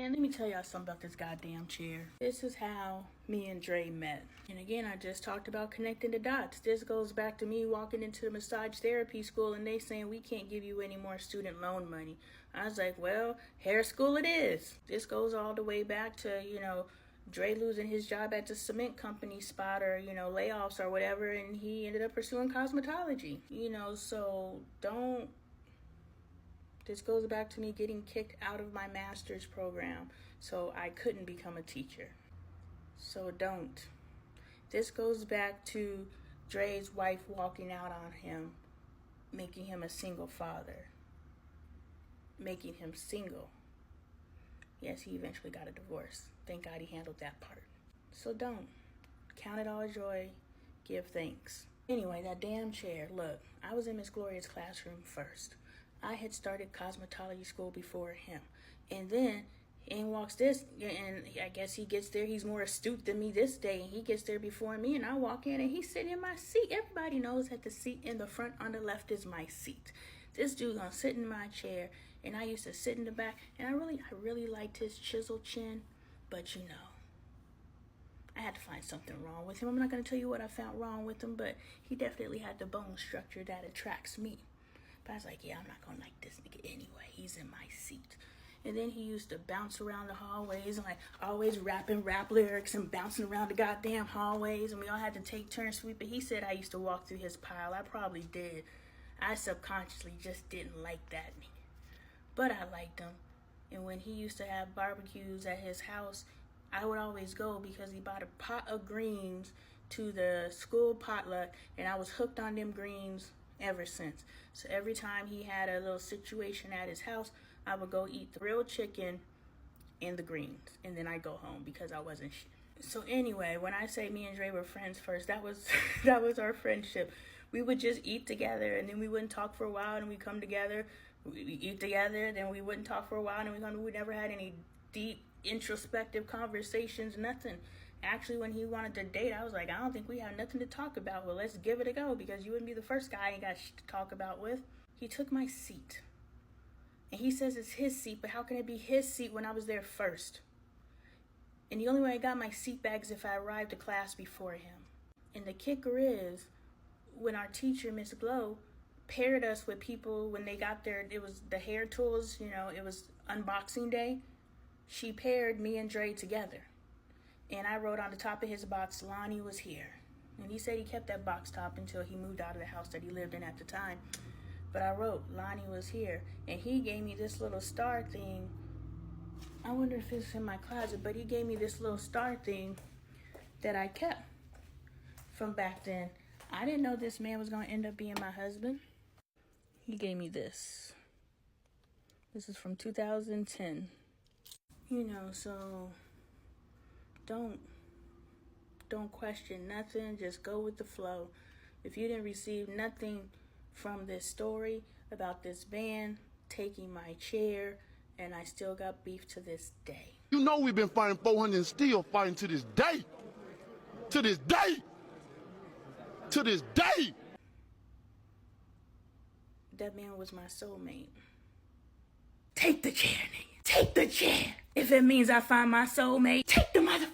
Man, let me tell y'all something about this goddamn chair. This is how me and Dre met. And again, I just talked about connecting the dots. This goes back to me walking into the massage therapy school and they saying, we can't give you any more student loan money. I was like, well, hair school it is. This goes all the way back to, Dre losing his job at the cement company spot or, layoffs or whatever. And he ended up pursuing cosmetology, so don't. This goes back to me getting kicked out of my master's program, so I couldn't become a teacher. So don't. This goes back to Dre's wife walking out on him, making him a single father, making him single. Yes, he eventually got a divorce. Thank God he handled that part. So don't. Count it all joy. Give thanks. Anyway, that damn chair. Look, I was in Miss Gloria's classroom first. I had started cosmetology school before him. And then in walks this, and I guess he gets there. He's more astute than me this day. And he gets there before me. And I walk in and he's sitting in my seat. Everybody knows that the seat in the front on the left is my seat. This dude gonna sit in my chair. And I used to sit in the back. And I really liked his chiseled chin. But I had to find something wrong with him. I'm not going to tell you what I found wrong with him, but he definitely had the bone structure that attracts me. But I was like, yeah, I'm not going to like this nigga anyway. He's in my seat. And then he used to bounce around the hallways and always rapping rap lyrics and bouncing around the goddamn hallways. And we all had to take turns sweeping. He said I used to walk through his pile. I probably did. I subconsciously just didn't like that nigga. But I liked him. And when he used to have barbecues at his house, I would always go because he bought a pot of greens to the school potluck, and I was hooked on them greens ever since. So every time he had a little situation at his house, I would go eat the grilled chicken and the greens, and then I go home because I wasn't shit. So anyway, when I say me and Dre were friends first, that was our friendship. We would just eat together, and then we wouldn't talk for a while, and we come together, we eat together, then we wouldn't talk for a while, and we never had any deep introspective conversations, nothing. Actually, when he wanted to date, I was like, I don't think we have nothing to talk about. Well, let's give it a go because you wouldn't be the first guy I ain't got shit to talk about with. He took my seat. And he says it's his seat, but how can it be his seat when I was there first? And the only way I got my seat back is if I arrived to class before him. And the kicker is, when our teacher, Miss Glow, paired us with people when they got there, it was the hair tools, it was unboxing day. She paired me and Dre together. And I wrote on the top of his box, Lonnie was here. And he said he kept that box top until he moved out of the house that he lived in at the time. But I wrote, Lonnie was here. And he gave me this little star thing. I wonder if it's in my closet, but he gave me this little star thing that I kept from back then. I didn't know this man was going to end up being my husband. He gave me this. This is from 2010. So don't question nothing. Just go with the flow. If you didn't receive nothing from this story about this man taking my chair, and I still got beef to this day. We've been fighting 400 and still fighting to this day. To this day. To this day. That man was my soulmate. Take the chair, nigga. Take the chair. If it means I find my soulmate, take the motherfucker.